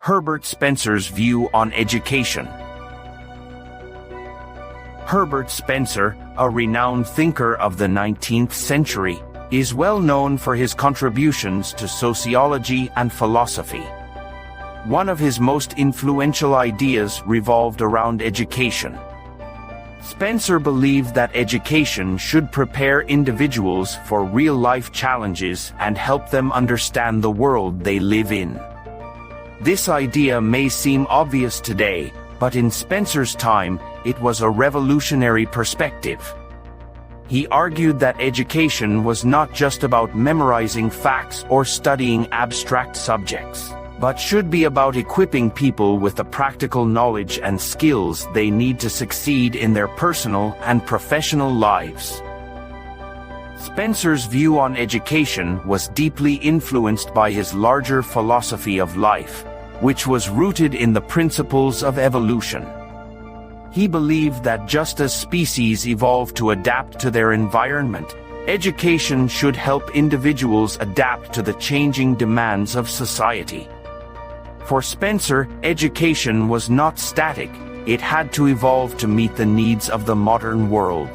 Herbert Spencer's view on education. Herbert Spencer, a renowned thinker of the 19th century, is well known for his contributions to sociology and philosophy. One of his most influential ideas revolved around education. Spencer believed that education should prepare individuals for real-life challenges and help them understand the world they live in. This idea may seem obvious today, but in Spencer's time, it was a revolutionary perspective. He argued that education was not just about memorizing facts or studying abstract subjects, but should be about equipping people with the practical knowledge and skills they need to succeed in their personal and professional lives. Spencer's view on education was deeply influenced by his larger philosophy of life, which was rooted in the principles of evolution. He believed that just as species evolve to adapt to their environment, education should help individuals adapt to the changing demands of society. For Spencer, education was not static, it had to evolve to meet the needs of the modern world.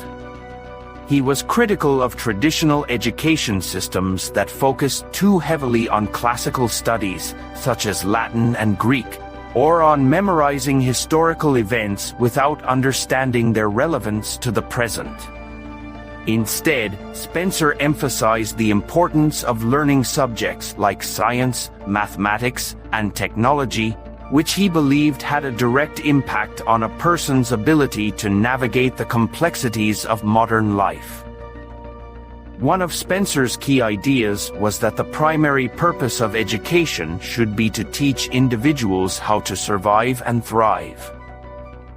He was critical of traditional education systems that focused too heavily on classical studies, such as Latin and Greek, or on memorizing historical events without understanding their relevance to the present. Instead, Spencer emphasized the importance of learning subjects like science, mathematics, and technology, which he believed had a direct impact on a person's ability to navigate the complexities of modern life. One of Spencer's key ideas was that the primary purpose of education should be to teach individuals how to survive and thrive.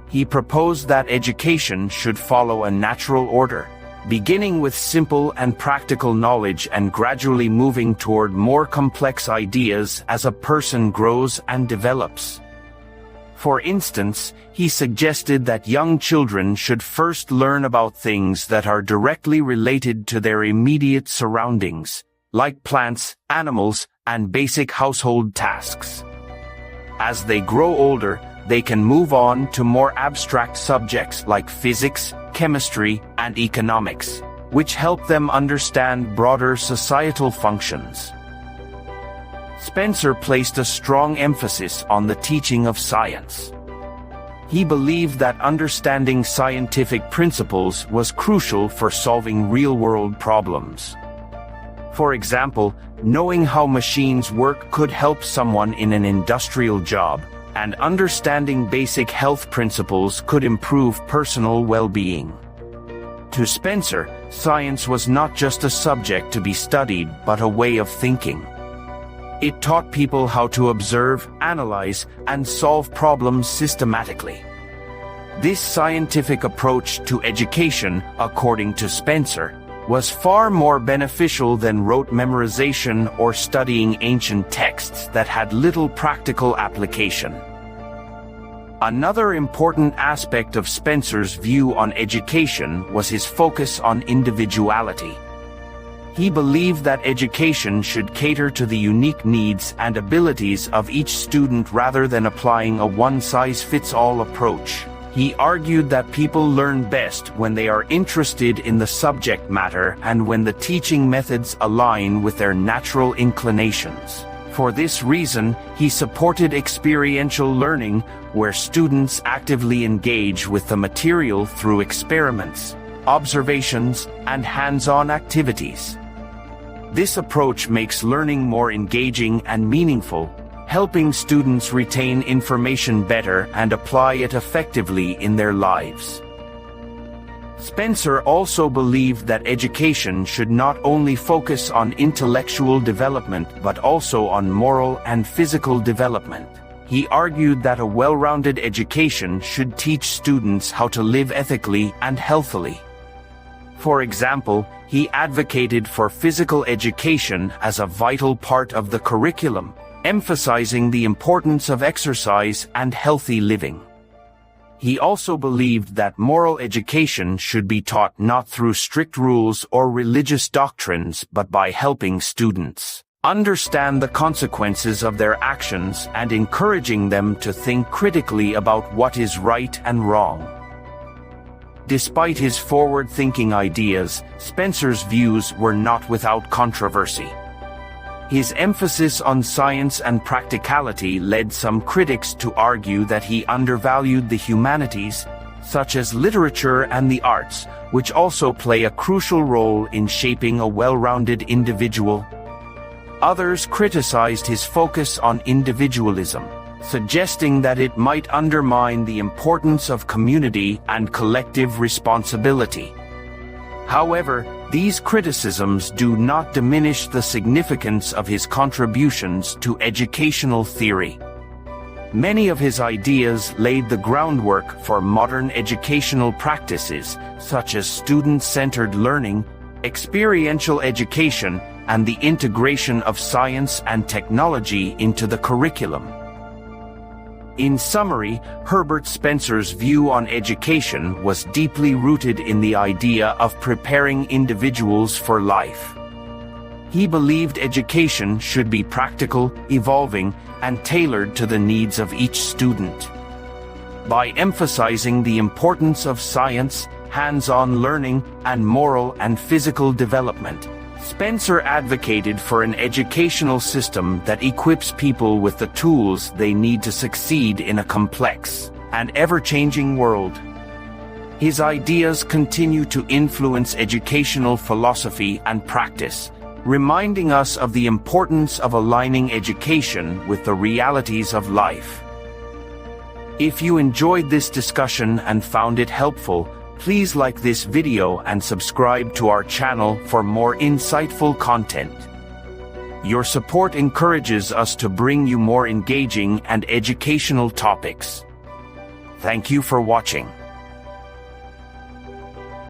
He proposed that education should follow a natural order, beginning with simple and practical knowledge and gradually moving toward more complex ideas as a person grows and develops. For instance, he suggested that young children should first learn about things that are directly related to their immediate surroundings, like plants, animals, and basic household tasks. As they grow older, they can move on to more abstract subjects like physics, chemistry, and economics, which help them understand broader societal functions. Spencer placed a strong emphasis on the teaching of science. He believed that understanding scientific principles was crucial for solving real-world problems. For example, knowing how machines work could help someone in an industrial job, and understanding basic health principles could improve personal well-being. To Spencer, science was not just a subject to be studied but a way of thinking. It taught people how to observe, analyze, and solve problems systematically. This scientific approach to education, according to Spencer, was far more beneficial than rote memorization or studying ancient texts that had little practical application. Another important aspect of Spencer's view on education was his focus on individuality. He believed that education should cater to the unique needs and abilities of each student rather than applying a one-size-fits-all approach. He argued that people learn best when they are interested in the subject matter and when the teaching methods align with their natural inclinations. For this reason, he supported experiential learning, where students actively engage with the material through experiments, observations, and hands-on activities. This approach makes learning more engaging and meaningful, helping students retain information better and apply it effectively in their lives. Spencer also believed that education should not only focus on intellectual development but also on moral and physical development. He argued that a well-rounded education should teach students how to live ethically and healthily. For example, he advocated for physical education as a vital part of the curriculum, emphasizing the importance of exercise and healthy living. He also believed that moral education should be taught not through strict rules or religious doctrines but by helping students understand the consequences of their actions, and encouraging them to think critically about what is right and wrong. Despite his forward-thinking ideas, Spencer's views were not without controversy. His emphasis on science and practicality led some critics to argue that he undervalued the humanities, such as literature and the arts, which also play a crucial role in shaping a well-rounded individual. Others criticized his focus on individualism, suggesting that it might undermine the importance of community and collective responsibility. However, these criticisms do not diminish the significance of his contributions to educational theory. Many of his ideas laid the groundwork for modern educational practices, such as student-centered learning, experiential education, and the integration of science and technology into the curriculum. In summary, Herbert Spencer's view on education was deeply rooted in the idea of preparing individuals for life. He believed education should be practical, evolving, and tailored to the needs of each student. By emphasizing the importance of science, hands-on learning, and moral and physical development, Spencer advocated for an educational system that equips people with the tools they need to succeed in a complex and ever-changing world. His ideas continue to influence educational philosophy and practice, reminding us of the importance of aligning education with the realities of life. If you enjoyed this discussion and found it helpful, please like this video and subscribe to our channel for more insightful content. Your support encourages us to bring you more engaging and educational topics. Thank you for watching.